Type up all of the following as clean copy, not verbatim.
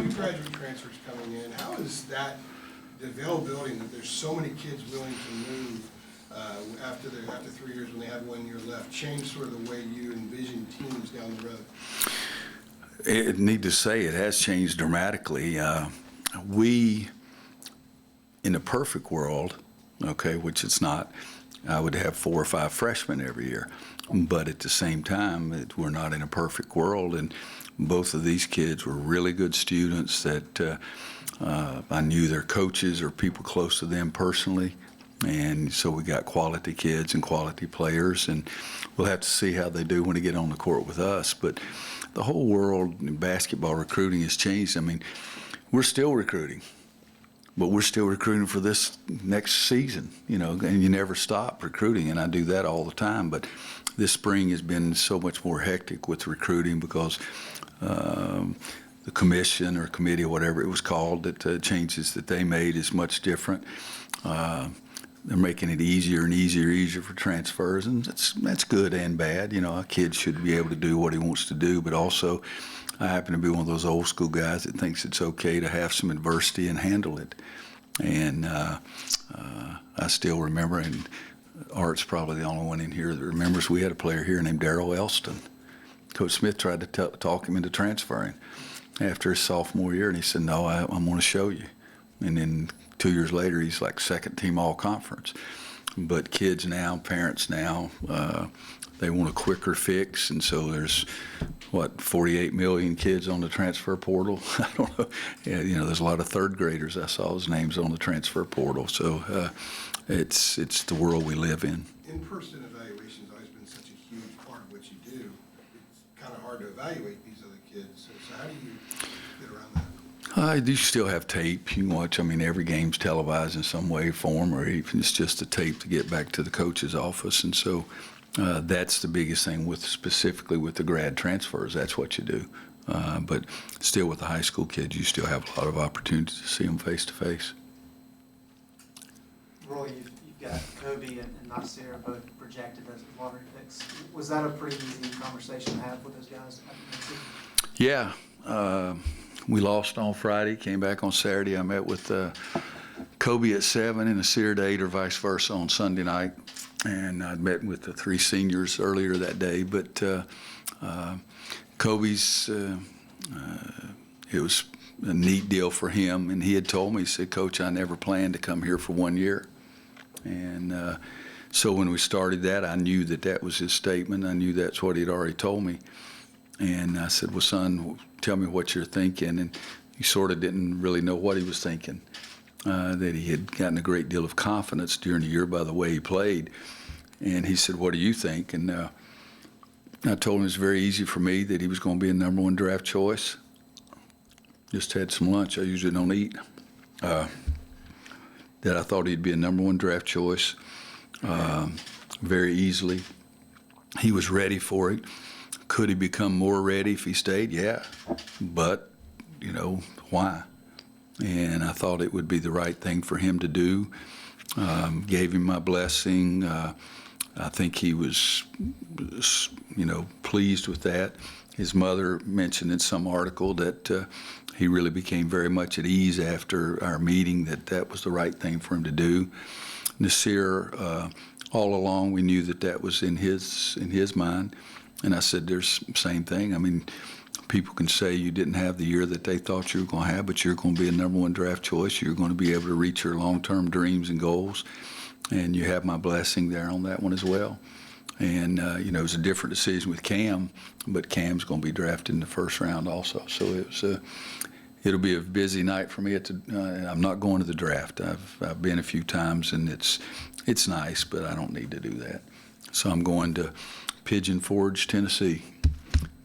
two graduate transfers coming in, how is that, the availability, and that there's so many kids willing to move after 3 years when they have 1 year left, change sort of the way you envision teams down the road? I need to say it has changed dramatically. We, in a perfect world, okay, which it's not, I would have 4 or 5 freshmen every year. But at the same time, we're not in a perfect world, and both of these kids were really good students that I knew their coaches or people close to them personally. And so we got quality kids and quality players, and we'll have to see how they do when they get on the court with us. But the whole world in basketball recruiting has changed. I mean, we're still recruiting, but we're still recruiting for this next season, you know, and you never stop recruiting, and I do that all the time. But this spring has been so much more hectic with recruiting because the commission or committee or whatever it was called, that changes that they made is much different. They're making it easier and easier for transfers, and that's good and bad. You know, a kid should be able to do what he wants to do, but also I happen to be one of those old school guys that thinks it's okay to have some adversity and handle it. And I still remember, and Art's probably the only one in here that remembers, we had a player here named Darrell Elston. Coach Smith tried to talk him into transferring after his sophomore year, and he said, no, I'm going to show you. And then 2 years later, he's like second team all-conference. But kids now, parents now, they want a quicker fix, and so there's, 48 million kids on the transfer portal? I don't know. Yeah, you know, there's a lot of third graders. I saw his names on the transfer portal. So it's the world we live in. In-person evaluation has always been such a huge part of what you do. It's kind of hard to evaluate these other kids. So how do you get around that? You still have tape you can watch. I mean, every game's televised in some way, form, or even it's just a tape to get back to the coach's office. And so that's the biggest thing specifically with the grad transfers. That's what you do. But still with the high school kids, you still have a lot of opportunity to see them face to face. Roy, you've got Kobe and Nasir both projected as lottery picks. Was that a pretty easy conversation to have with those guys? Yeah. We lost on Friday, came back on Saturday. I met with Kobe at 7 and Nasir at 8 or vice versa on Sunday night. And I'd met with the 3 seniors earlier that day. But Kobe's, it was a neat deal for him. And he had told me, he said, Coach, I never planned to come here for 1 year. And so when we started that, I knew that was his statement. I knew that's what he'd already told me. And I said, well, son, tell me what you're thinking. And he sort of didn't really know what he was thinking, that he had gotten a great deal of confidence during the year by the way he played. And he said, what do you think? And I told him it was very easy for me that he was going to be a #1 draft choice. Just had some lunch. I usually don't eat. That I thought he'd be a #1 draft choice very easily. He was ready for it. Could he become more ready if he stayed? Yeah. But, you know, why? And I thought it would be the right thing for him to do. Gave him my blessing. I think he was, you know, pleased with that. His mother mentioned in some article that he really became very much at ease after our meeting, that was the right thing for him to do. Nasir, all along we knew that was in his mind. And I said, there's the same thing. I mean, people can say you didn't have the year that they thought you were going to have, but you're going to be a #1 draft choice. You're going to be able to reach your long-term dreams and goals. And you have my blessing there on that one as well. And, you know, it was a different decision with Cam, but Cam's going to be drafted in the first round also. So it'll be a busy night for me. I'm not going to the draft. I've been a few times, and it's nice, but I don't need to do that. So I'm going to Pigeon Forge, Tennessee.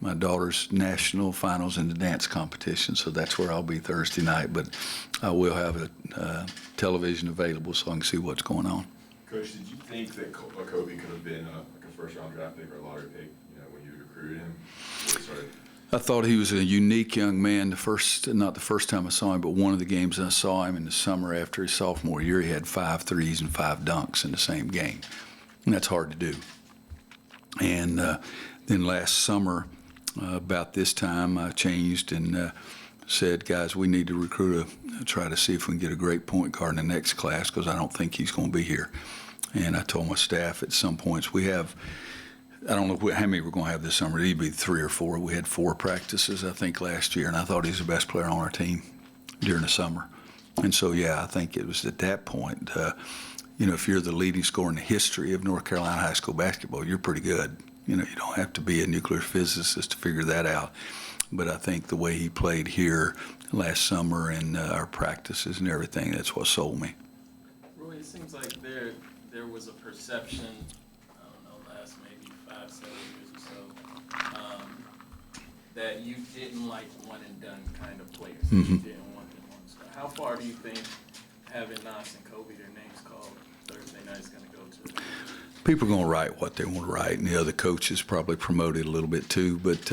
My daughter's national finals in the dance competition, so that's where I'll be Thursday night. But I will have a television available so I can see what's going on. Coach, did you think that Kobe could have been like a first-round draft pick or a lottery pick, you know, when you recruited him? I thought he was a unique young man. Not the first time I saw him, but one of the games I saw him in the summer after his sophomore year, he had 5 threes and 5 dunks in the same game. And that's hard to do. And then last summer, about this time, I changed and said, guys, we need to recruit try to see if we can get a great point guard in the next class because I don't think he's going to be here. And I told my staff at some points, we have, I don't know how many we're going to have this summer. It'd be 3 or 4. We had 4 practices, I think, last year, and I thought he was the best player on our team during the summer. And so, yeah, I think it was at that point, if you're the leading scorer in the history of North Carolina high school basketball, you're pretty good. You don't have to be a nuclear physicist to figure that out. But I think the way he played here last summer and our practices and everything, that's what sold me. Roy, it seems like there was a perception, I don't know, last maybe 5-7 years or so, that you didn't like one and done kind of players. You didn't want them on the star. How far do you think having Nas and Kobe, their names called Thursday night, is going to go to? People are going to write what they want to write, and the other coaches probably promote it a little bit too. But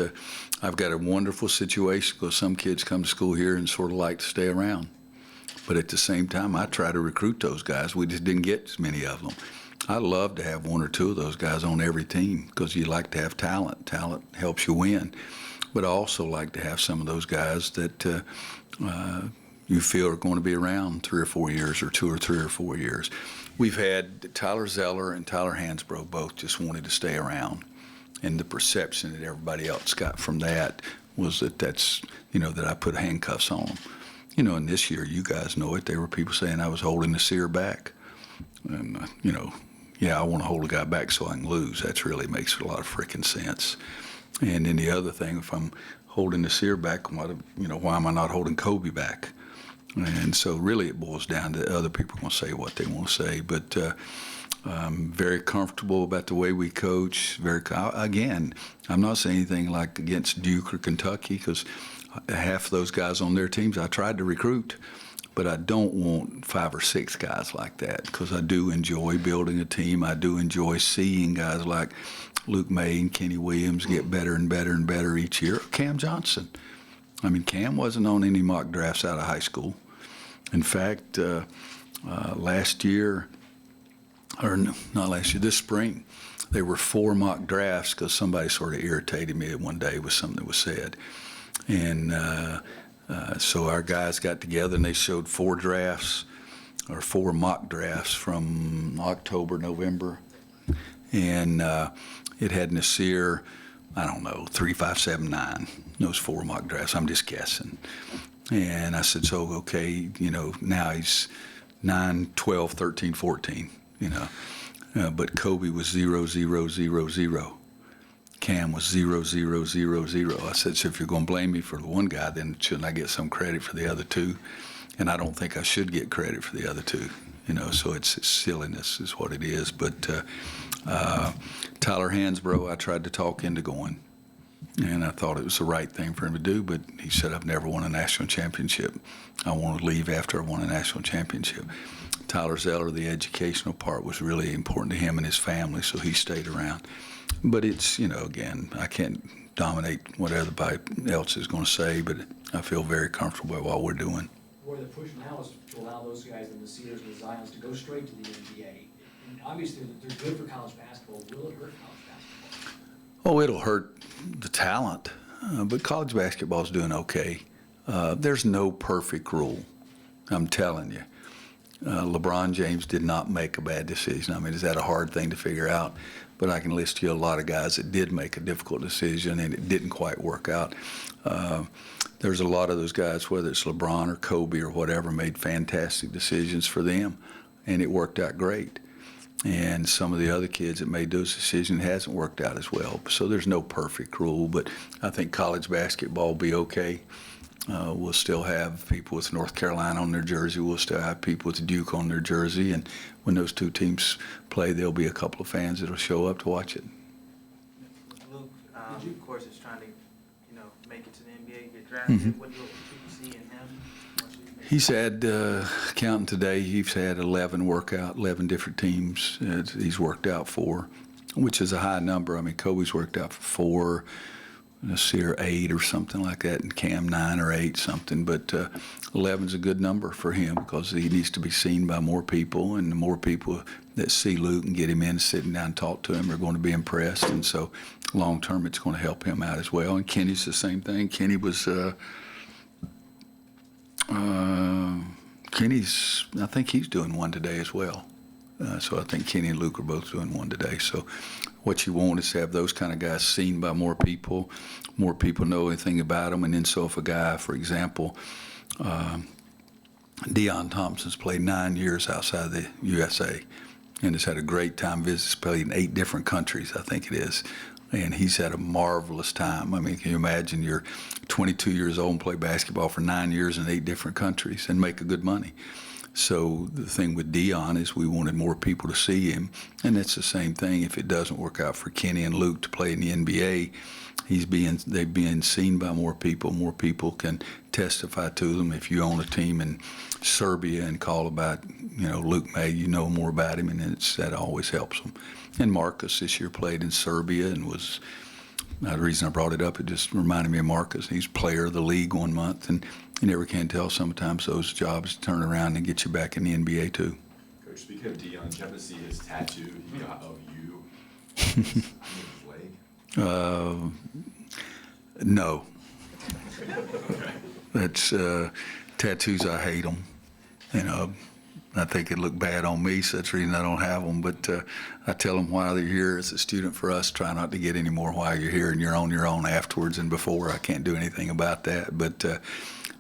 I've got a wonderful situation because some kids come to school here and sort of like to stay around. But at the same time, I try to recruit those guys. We just didn't get as many of them. I love to have 1 or 2 of those guys on every team because you like to have talent. Talent helps you win. But I also like to have some of those guys that you feel are going to be around 3 or 4 years or 2 or 3 or 4 years. We've had Tyler Zeller and Tyler Hansbrough both just wanted to stay around. And the perception that everybody else got from that was that I put handcuffs on them. And this year, you guys know it, there were people saying I was holding the seer back. And, I want to hold a guy back so I can lose. That really makes a lot of freaking sense. And then the other thing, if I'm holding the seer back, why am I not holding Kobe back? And so really it boils down to other people going to say what they want to say. But I'm very comfortable about the way we coach. Again, I'm not saying anything like against Duke or Kentucky because half of those guys on their teams I tried to recruit. But I don't want 5 or 6 guys like that because I do enjoy building a team. I do enjoy seeing guys like Luke May and Kenny Williams get better and better and better each year. Cam Johnson. I mean, Cam wasn't on any mock drafts out of high school. In fact, last year, or not last year, this spring, there were 4 mock drafts because somebody sort of irritated me one day with something that was said. And so our guys got together and they showed 4 drafts or 4 mock drafts from October, November. And it had Nasir, 3, 5, 7, 9, those 4 mock drafts. I'm just guessing. And I said, so, okay, now he's 9, 12, 13, 14, but Kobe was 0, 0, 0, 0. Cam was 0, 0, 0, 0. I said, so if you're going to blame me for the one guy, then shouldn't I get some credit for the other 2? And I don't think I should get credit for the other 2, so it's silliness is what it is. But Tyler Hansbrough, I tried to talk into going. And I thought it was the right thing for him to do, but he said, I've never won a national championship. I want to leave after I won a national championship. Tyler Zeller, the educational part was really important to him and his family, so he stayed around. But it's, again, I can't dominate what everybody else is going to say, but I feel very comfortable with what we're doing. Where the push now is to allow those guys, the Sears and the Zions, to go straight to the NBA. And obviously, they're good for college basketball. Will it hurt college basketball? Oh, it'll hurt the talent, but college basketball is doing okay. There's no perfect rule, I'm telling you. LeBron James did not make a bad decision. I mean, is that a hard thing to figure out? But I can list you a lot of guys that did make a difficult decision and it didn't quite work out. There's a lot of those guys, whether it's LeBron or Kobe or whatever, made fantastic decisions for them, and it worked out great. And some of the other kids that made those decisions hasn't worked out as well. So there's no perfect rule, but I think college basketball will be okay. We'll still have people with North Carolina on their jersey. We'll still have people with Duke on their jersey. And when those 2 teams play, there'll be a couple of fans that'll show up to watch it. Luke, of course, is trying to, make it to the NBA, get drafted. What do you see in him? He's had, counting today, he's had 11 different teams he's worked out for, which is a high number. I mean, Kobe's worked out for 4, Nasir 8 or something like that, and Cam 9 or 8 something. But 11's a good number for him because he needs to be seen by more people, and the more people that see Luke and get him in, sitting down and talk to him are going to be impressed. And so long term, it's going to help him out as well. And Kenny's the same thing. Kenny was Kenny's, I think he's doing one today as well. So I think Kenny and Luke are both doing one today. So what you want is to have those kind of guys seen by more people know anything about them. And then so if a guy, for example, Deion Thompson's played 9 years outside the USA and has had a great time visiting, played in 8 different countries, I think it is. And he's had a marvelous time. I mean, can you imagine you're 22 years old and play basketball for 9 years in 8 different countries and make a good money? So the thing with Deion is we wanted more people to see him, and it's the same thing if it doesn't work out for Kenny and Luke to play in the NBA. They're being seen by more people. More people can testify to them. If you own a team in Serbia and call about, Luke May, you know more about him, and that always helps them. And Marcus this year played in Serbia and was. The reason I brought it up, it just reminded me of Marcus. He's player of the league 1 month, and you never can tell. Sometimes those jobs turn around and get you back in the NBA too. Coach, speaking of Deion, did you happen to see his tattoo he got of you on his leg? No. That's tattoos. I hate them. I think it look bad on me, so that's the reason I don't have them. But I tell them while they're here as a student for us, try not to get any more while you're here, and you're on your own afterwards and before. I can't do anything about that. But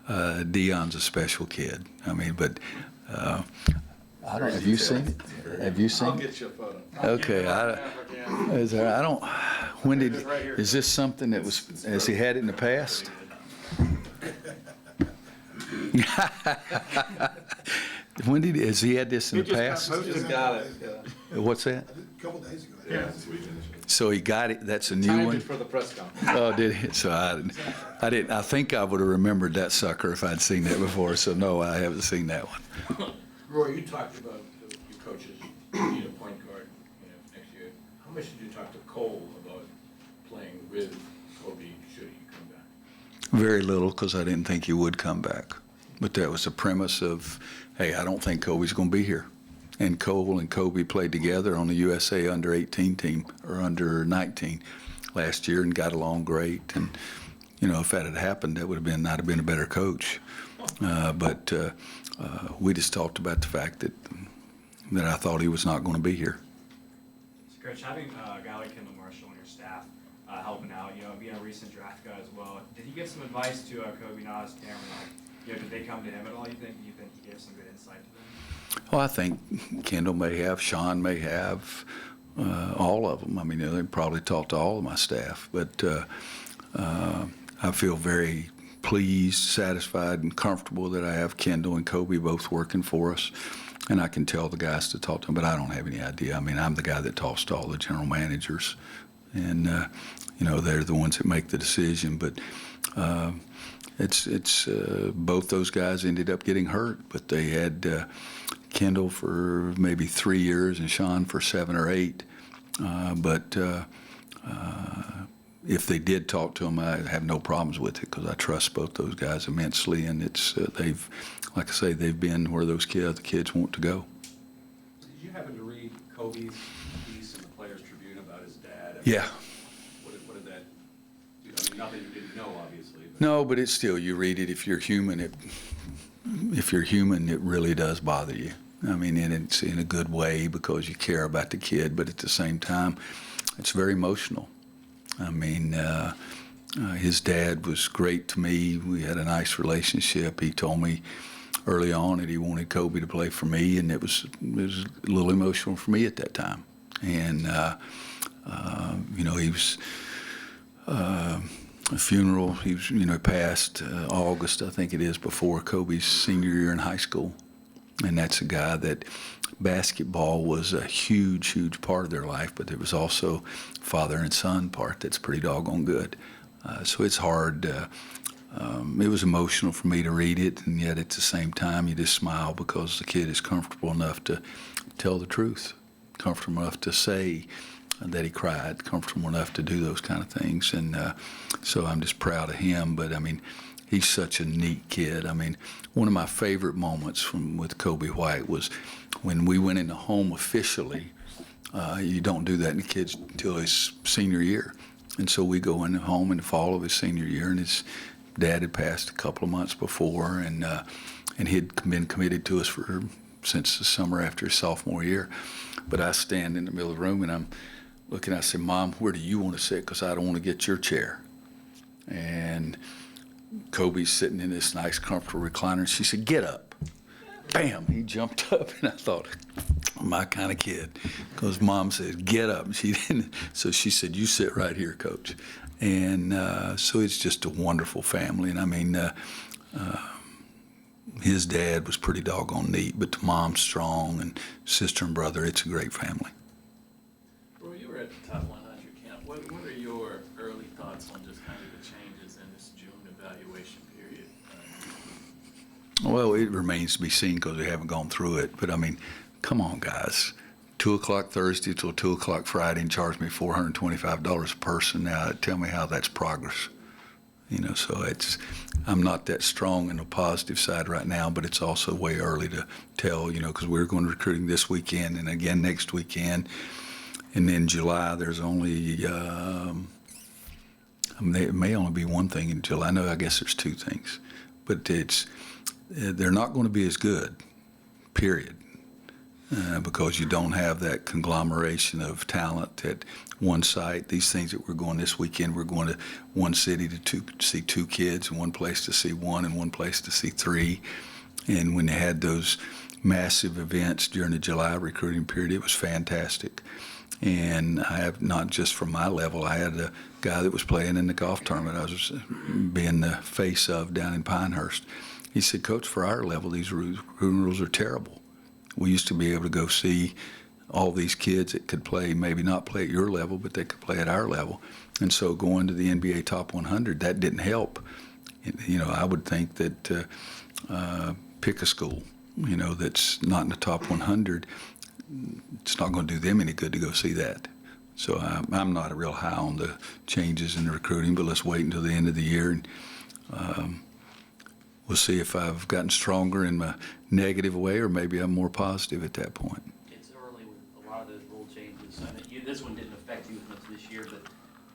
Deion's a special kid. I mean, but I don't. Have you seen it? Have you seen I'll it? get you a photo. Okay. I don't. When did? Is this something that was? Has he had it in the past? Has he had this in the past? Got it. What's that? A couple days ago. Yeah, this weekend. So he got it. That's a new Timed one. it for the press conference. Oh, did he? So I didn't. I think I would have remembered that sucker if I'd seen that before. So no, I haven't seen that one. Roy, you talked about your coaches need a point guard, next year. How much did you talk to Cole about playing with Kobe should he come back? Very little, because I didn't think he would come back. But that was the premise of, hey, I don't think Kobe's going to be here. And Cole and Kobe played together on the USA under-18 team, or under-19 last year, and got along great. And, if that had happened, that would have been, I'd have been a better coach. But we just talked about the fact that I thought he was not going to be here. So, Coach, having a guy like Kendall Marshall on your staff helping out, being a recent draft guy as well, did he give some advice to Kobe, Nas, Cameron? Did they come to him at all, you think? Do you think he gave some good insight to them? Well, I think Kendall may have, Sean may have, all of them. I mean, they probably talked to all of my staff. But I feel very pleased, satisfied, and comfortable that I have Kendall and Kobe both working for us. And I can tell the guys to talk to them, but I don't have any idea. I mean, I'm the guy that talks to all the general managers. And, they're the ones that make the decision. But it's both those guys ended up getting hurt, but they had Kendall for maybe 3 years and Sean for 7 or 8. But if they did talk to him, I have no problems with it because I trust both those guys immensely, and it's they've, like I say, they've been where those kids want to go. Did you happen to read Kobe's piece in the Players Tribune about his dad? Yeah. What did that do? I mean, not that you didn't know, obviously. But No, but it's still, you read it, if you're human, it really does bother you. I mean, and it's in a good way because you care about the kid, but at the same time, it's very emotional. I mean, his dad was great to me. We had a nice relationship. He told me early on that he wanted Kobe to play for me, and it was a little emotional for me at that time. And, he was a funeral. He was, passed August, I think it is, before Kobe's senior year in high school. And that's a guy that basketball was a huge, huge part of their life, but there was also father and son part that's pretty doggone good. So it's hard. It was emotional for me to read it, and yet at the same time, you just smile because the kid is comfortable enough to tell the truth, comfortable enough to say that he cried, comfortable enough to do those kind of things. And so I'm just proud of him. But, I mean, he's such a neat kid. I mean, one of my favorite moments with Kobe White was when we went into home officially. You don't do that in the kids until his senior year. And so we go into home in the fall of his senior year, and his dad had passed a couple of months before, and and he'd been committed to us since the summer after his sophomore year. But I stand in the middle of the room and I'm looking, I said, Mom, where do you want to sit? Because I don't want to get your chair. And Kobe's sitting in this nice, comfortable recliner, and she said, get up. Bam, he jumped up, and I thought, my kind of kid, because Mom said, get up. And she didn't, so she said, you sit right here, Coach. And so it's just a wonderful family. And I mean, his dad was pretty doggone neat, but the mom's strong, and sister and brother, it's a great family. Roy, you were at the top 100 camp. What are your early thoughts on just kind of the changes in this June evaluation period? Well, it remains to be seen because we haven't gone through it. But I mean, come on, guys. 2 o'clock Thursday till 2 o'clock Friday and charge me $425 a person. Now, tell me how that's progress. You know, so I'm not that strong in the positive side right now, but it's also way early to tell, you know, because we're going to recruiting this weekend and again next weekend. And then July, there's only, it may only be one thing in July. No, I guess there's 2 things. But they're not going to be as good, period. Because you don't have that conglomeration of talent at one site. These things that we're going this weekend, we're going to one city to see 2 kids, and one place to see 1, and one place to see 3. And when they had those massive events during the July recruiting period, it was fantastic. And I have, not just from my level, I had a guy that was playing in the golf tournament I was being the face of down in Pinehurst. He said, Coach, for our level, these recruiting rules are terrible. We used to be able to go see all these kids that could play, maybe not play at your level, but they could play at our level. And so going to the NBA Top 100, that didn't help. You know, I would think that pick a school, you know, that's not in the Top 100. It's not going to do them any good to go see that. So I'm not real high on the changes in the recruiting, but let's wait until the end of the year. And we'll see if I've gotten stronger in my negative way, or maybe I'm more positive at that point. It's early with a lot of those rule changes. I mean, this one didn't affect you as much this year, but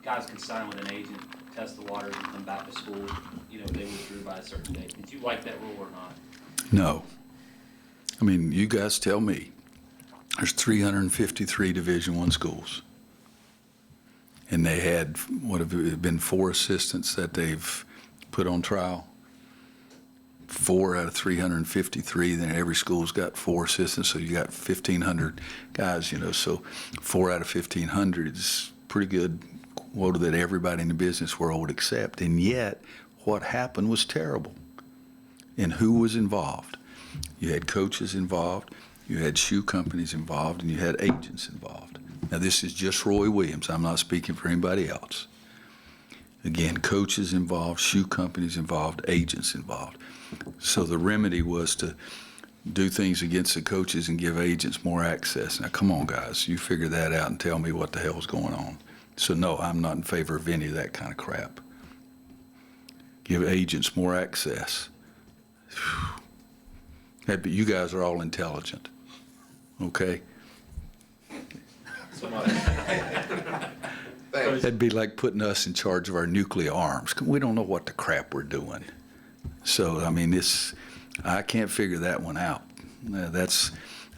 guys can sign with an agent, test the waters, and come back to school. You know, they withdrew by a certain date. Did you like that rule or not? No. I mean, you guys tell me. There's 353 Division I schools. And they had, what have it been, 4 assistants that they've put on trial? 4 out of 353, then every school's got 4 assistants, so you got 1,500 guys, you know, so 4 out of 1,500 is pretty good quota that everybody in the business world would accept. And yet, what happened was terrible. And who was involved? You had coaches involved, you had shoe companies involved, and you had agents involved. Now, this is just Roy Williams. I'm not speaking for anybody else. Again, coaches involved, shoe companies involved, agents involved. So the remedy was to do things against the coaches and give agents more access. Now, come on, guys, you figure that out and tell me what the hell's going on. So, no, I'm not in favor of any of that kind of crap. Give agents more access. Hey, but you guys are all intelligent, okay? That'd be like putting us in charge of our nuclear arms. We don't know what the crap we're doing. So, I mean, I can't figure that one out.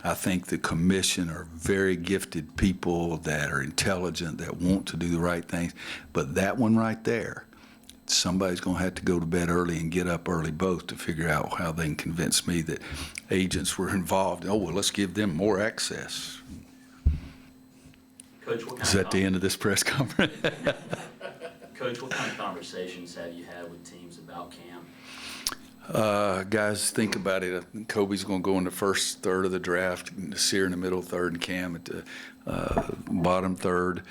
I think the commission are very gifted people that are intelligent, that want to do the right things. But that one right there, somebody's going to have to go to bed early and get up early both to figure out how they can convince me that agents were involved. Oh, well, let's give them more access. Coach, what kind Is that the end of this press conference? Coach, what kind of conversations have you had with teams about Cam? Guys, think about it. Kobe's going to go in the first third of the draft, Nasir in the middle third, and Cam at the bottom third.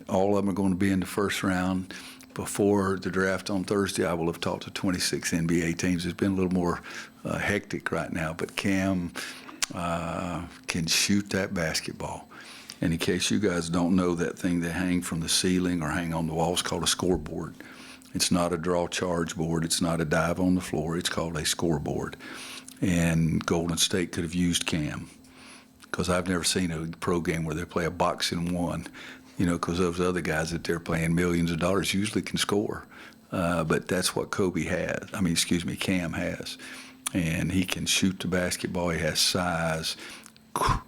All of them are going to be in the first round. Before the draft on Thursday, I will have talked to 26 NBA teams. It's been a little more hectic right now, but Cam can shoot that basketball. And in case you guys don't know, that thing that hang from the ceiling or hang on the wall is called a scoreboard. It's not a draw charge board. It's not a dive on the floor. It's called a scoreboard. And Golden State could have used Cam, because I've never seen a pro game where they play a boxing one, you know, because those other guys that they're playing millions of dollars usually can score. But that's what Cam has. and he can shoot the basketball. He has size,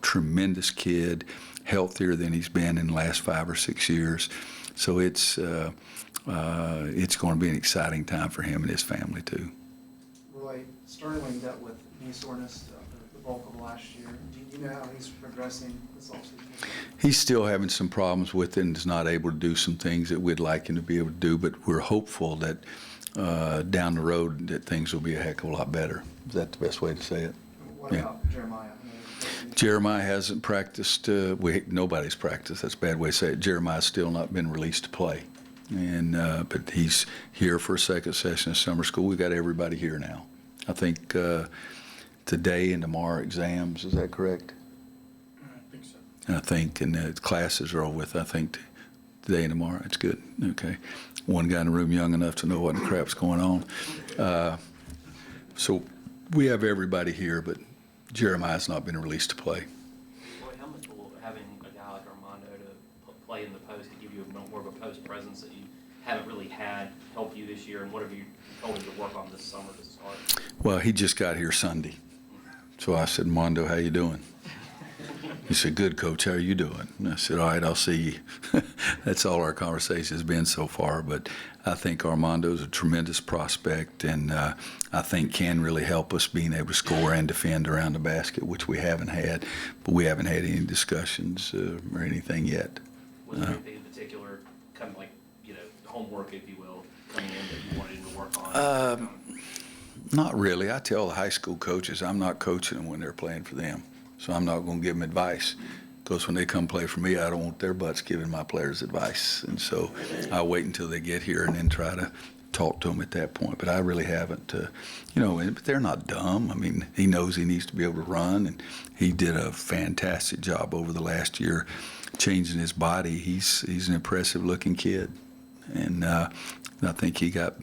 tremendous kid, healthier than he's been in the last 5 or 6 years. So it's going to be an exciting time for him and his family too. Roy, Sterling dealt with knee soreness the bulk of last year. Do you know how he's progressing this offseason? He's still having some problems with it and is not able to do some things that we'd like him to be able to do, but we're hopeful that down the road that things will be a heck of a lot better. Is that the best way to say it? What Yeah. about Jeremiah? Jeremiah hasn't practiced. Nobody's practiced. That's a bad way to say it. Jeremiah's still not been released to play, and but he's here for a second session of summer school. We've got everybody here now. I think today and tomorrow exams. Is that correct? I think so. And I think, and the classes are over with. I think today and tomorrow. It's good. Okay, one guy in the room young enough to know what the crap's going on. So we have everybody here, but Jeremiah's not been released to play. Roy, how much will having a guy like Armando to play in the post to give you more of a post presence that you haven't really had help you this year, and what have you told him to work on this summer to start? Well, he just got here Sunday. So I said, Mondo, how you doing? He said, good, Coach, how are you doing? And I said, all right, I'll see you. That's all our conversation has been so far. But I think Armando's a tremendous prospect, and I think can really help us being able to score and defend around the basket, which we haven't had. But we haven't had any discussions or anything yet. Was there anything in particular, kind of like, homework, if you will, coming in that you wanted him to work on? Not really. I tell the high school coaches I'm not coaching them when they're playing for them. So I'm not going to give them advice, because when they come play for me, I don't want their butts giving my players advice. And so I wait until they get here and then try to talk to them at that point. But I really haven't, but they're not dumb. I mean, he knows he needs to be able to run, and he did a fantastic job over the last year changing his body. He's an impressive looking kid. And I think he got,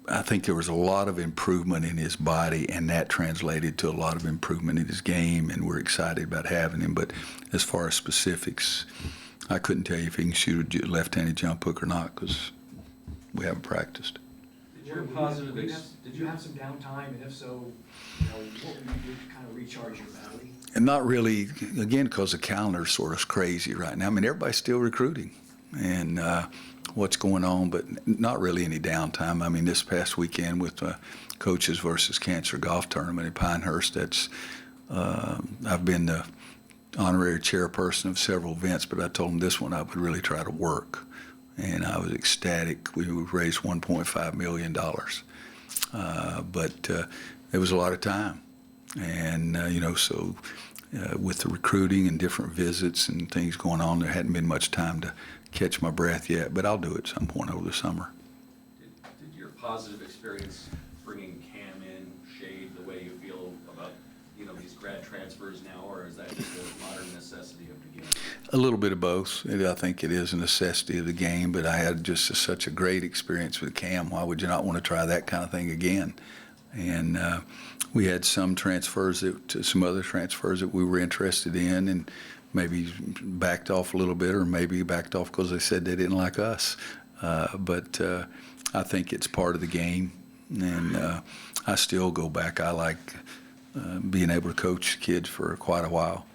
I think there was a lot of improvement in his body, and that translated to a lot of improvement in his game, and we're excited about having him. But as far as specifics, I couldn't tell you if he can shoot a left-handed jump hook or not, because we haven't practiced. Did you have some downtime, and if so, what would you do to kind of recharge your battery? And not really, again, because the calendar's sort of crazy right now. I mean, everybody's still recruiting and what's going on, but not really any downtime. I mean, this past weekend with Coaches versus Cancer Golf Tournament in Pinehurst, I've been the honorary chairperson of several events, but I told them this one I would really try to work. And I was ecstatic. We raised $1.5 million. But it was a lot of time. And, so with the recruiting and different visits and things going on, there hadn't been much time to catch my breath yet. But I'll do it some point over the summer. Did your positive experience bringing Cam in shade the way you feel about, these grad transfers now, or is that just a modern necessity of the game? A little bit of both. I think it is a necessity of the game, but I had just such a great experience with Cam. Why would you not want to try that kind of thing again? And we had some other transfers that we were interested in, and maybe backed off a little bit, or maybe backed off because they said they didn't like us. But I think it's part of the game, and I still go back. I like being able to coach kids for quite a while.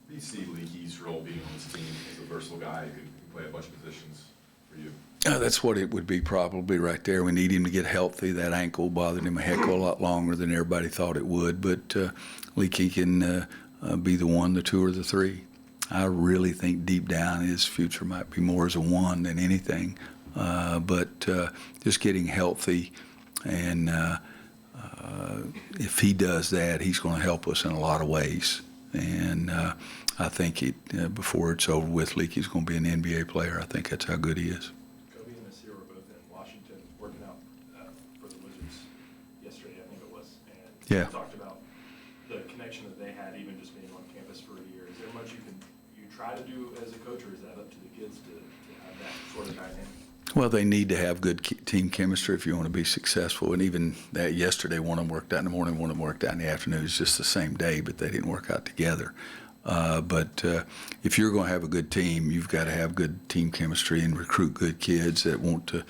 Do you see Leakey's role being on this team as a versatile guy who can play a bunch of positions for you? That's what it would be probably right there. We need him to get healthy. That ankle bothered him a heck of a lot longer than everybody thought it would. But Leakey can be the 1, the 2, or the 3. I really think deep down his future might be more as a 1 than anything. But just getting healthy, and if he does that, he's going to help us in a lot of ways. And I think before it's over with, Leakey's going to be an NBA player. I think that's how good he is. Kobe and Nasir were both in Washington working out for the Wizards yesterday, I think it was. And Yeah. we talked about the connection that they had, even just being on campus for a year. Is there much you try to do as a coach, or is that up to the kids to have that sort of dynamic? Well, they need to have good team chemistry if you want to be successful. And even that yesterday, one of them worked out in the morning, one of them worked out in the afternoon. It's just the same day, but they didn't work out together. But if you're going to have a good team, you've got to have good team chemistry and recruit good kids that want to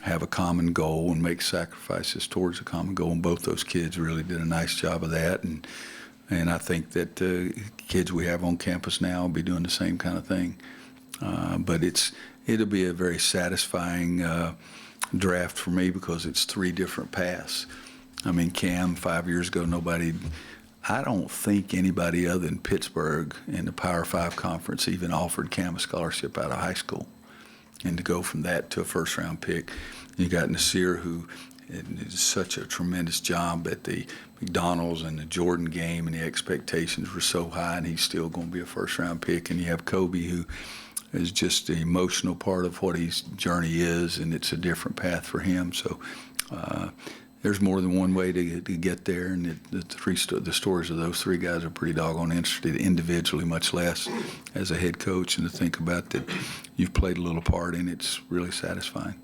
have a common goal and make sacrifices towards a common goal. And both those kids really did a nice job of that. And I think that kids we have on campus now will be doing the same kind of thing. But it'll be a very satisfying draft for me because it's 3 different paths. I mean, Cam, 5 years ago, I don't think anybody other than Pittsburgh in the Power 5 conference even offered Cam a scholarship out of high school. And to go from that to a first-round pick, you got Nasir, who did such a tremendous job at the McDonald's and the Jordan game, and the expectations were so high, and he's still going to be a first-round pick. And you have Kobe, who is just the emotional part of what his journey is, and it's a different path for him. So there's more than one way to get there, and the stories of those 3 guys are pretty doggone interesting individually, much less as a head coach, and to think about that you've played a little part in it's really satisfying.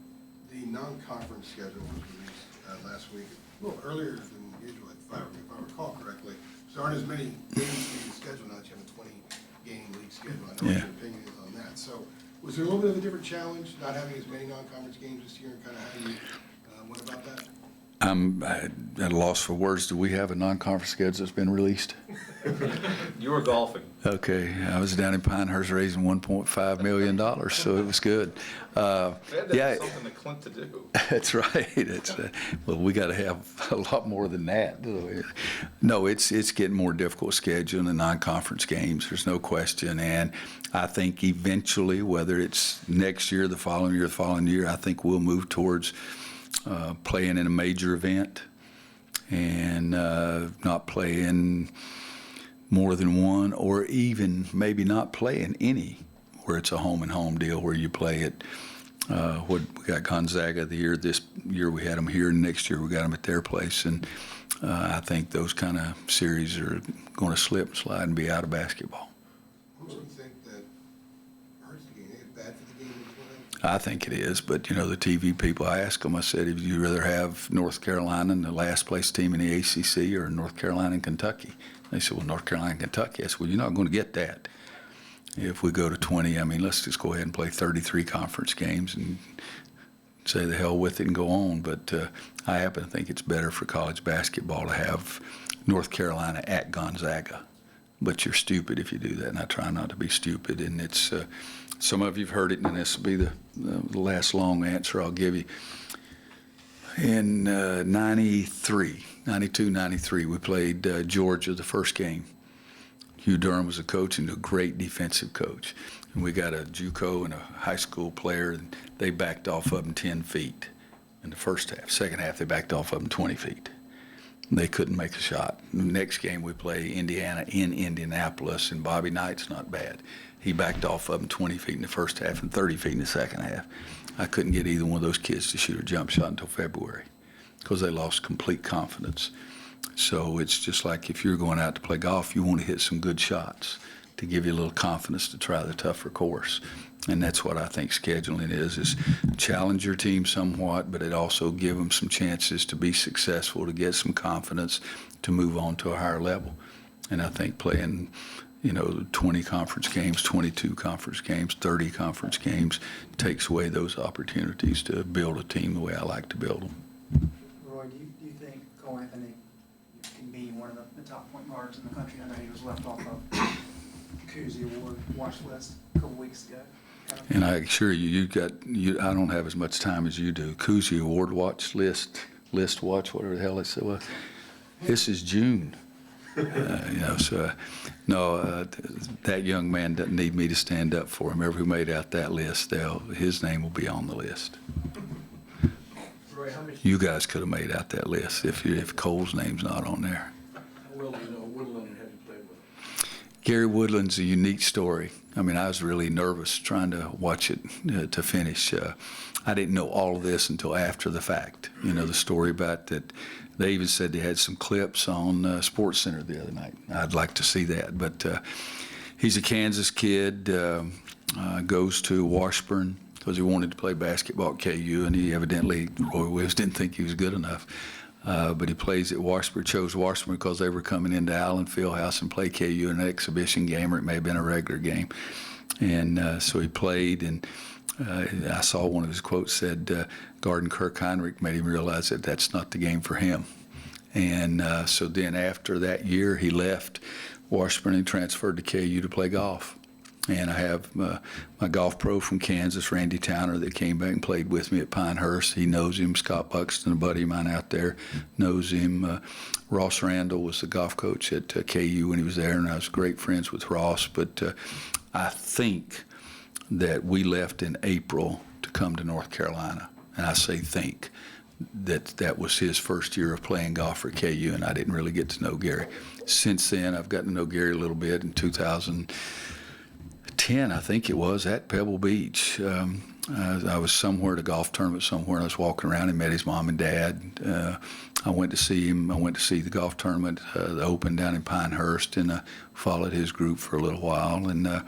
The non-conference schedule was released last week, a little earlier than usual, if I recall correctly. So there aren't as many games to be scheduled now that you have a 20-game league schedule. I know what your opinion is on that. So was there a little bit of a different challenge, not having as many non-conference games this year, and kind of how you went about that? I'm at a loss for words. Do we have a non-conference schedule that's been released? You were golfing. Okay, I was down in Pinehurst raising $1.5 million, so it was good. We had to have something to Clint to do. That's right. Well, we got to have a lot more than that. No, it's getting more difficult scheduling the non-conference games. There's no question, and I think eventually, whether it's next year, the following year, I think we'll move towards playing in a major event and not playing more than one, or even maybe not playing any, where it's a home and home deal where you play at we got Gonzaga this year we had them here, and next year we got them at their place, and I think those kind of series are going to slip and slide and be out of basketball. What do you think that hurts the game? Is it bad for the game as well? I think it is, but the TV people, I asked them, I said, if you'd rather have North Carolina and the last place team in the ACC or North Carolina and Kentucky? They said, well, North Carolina and Kentucky. I said, well, you're not going to get that. If we go to 20, let's just go ahead and play 33 conference games and say the hell with it and go on. But I happen to think it's better for college basketball to have North Carolina at Gonzaga. But you're stupid if you do that, and I try not to be stupid. And it's some of you've heard it, and this will be the last long answer I'll give you. In 92, 93, we played Georgia the first game. Hugh Durham was a coach and a great defensive coach. And we got a JUCO and a high school player, and they backed off of him 10 feet in the first half. Second half, they backed off of him 20 feet. They couldn't make a shot. The next game, we play Indiana in Indianapolis, and Bobby Knight's not bad. He backed off of him 20 feet in the first half and 30 feet in the second half. I couldn't get either one of those kids to shoot a jump shot until February because they lost complete confidence. So it's just like if you're going out to play golf, you want to hit some good shots to give you a little confidence to try the tougher course. And that's what I think scheduling is challenge your team somewhat, but it also give them some chances to be successful, to get some confidence, to move on to a higher level. And I think playing 20 conference games, 22 conference games, 30 conference games takes away those opportunities to build a team the way I like to build them. Roy, do you think Cole Anthony can be one of the top point guards in the country? I know he was left off of Cousy Award watch list a couple weeks ago. And I assure you, I don't have as much time as you do. Cousy Award watch list watch, whatever the hell it's. Well, this is June. That young man doesn't need me to stand up for him. Whoever who made out that list, his name will be on the list. Roy, how much? You guys could have made out that list if Cole's name's not on there. How well do you know Woodland and have you played with him? Gary Woodland's a unique story. I was really nervous trying to watch it to finish. I didn't know all of this until after the fact. The story about that. They even said they had some clips on SportsCenter the other night. I'd like to see that. But he's a Kansas kid, goes to Washburn because he wanted to play basketball at KU, and he evidently, Roy Williams, didn't think he was good enough. But he plays at Washburn, chose Washburn because they were coming into Allen Fieldhouse and play KU in an exhibition game, or it may have been a regular game. And so he played, and I saw one of his quotes said, Garden Kirk-Heinrich made him realize that that's not the game for him. And so then after that year, he left Washburn and transferred to KU to play golf. And I have my golf pro from Kansas, Randy Towner, that came back and played with me at Pinehurst. He knows him. Scott Buxton, a buddy of mine out there, knows him. Ross Randall was the golf coach at KU when he was there, and I was great friends with Ross. But I think that we left in April to come to North Carolina. And I say think. That was his first year of playing golf for KU, and I didn't really get to know Gary. Since then, I've gotten to know Gary a little bit. In 2010, I think it was, at Pebble Beach. I was somewhere at a golf tournament somewhere, and I was walking around and met his mom and dad. I went to see him. I went to see the golf tournament, the Open down in Pinehurst, and followed his group for a little while. And I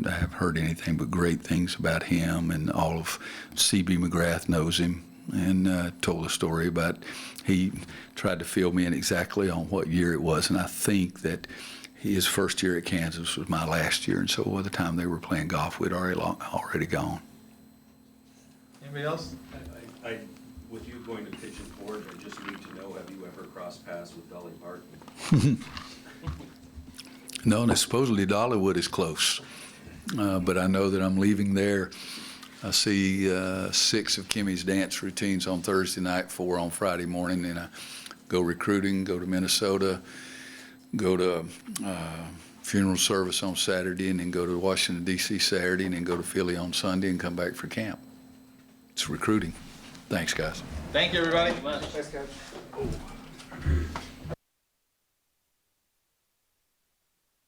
haven't heard anything but great things about him, and all of C.B. McGrath knows him. And told a story about he tried to fill me in exactly on what year it was, and I think that his first year at Kansas was my last year, and so by the time they were playing golf, we'd already gone. Anybody else? With you going to Pigeon Forge, I just need to know, have you ever crossed paths with Dolly Parton? No, and supposedly Dollywood is close, but I know that I'm leaving there. I see 6 of Kimmy's dance routines on Thursday night, 4 on Friday morning, and I go recruiting, go to Minnesota, go to funeral service on Saturday, and then go to Washington, D.C. Saturday, and then go to Philly on Sunday and come back for camp. It's recruiting. Thanks, guys. Thank you, everybody. Thanks, Coach.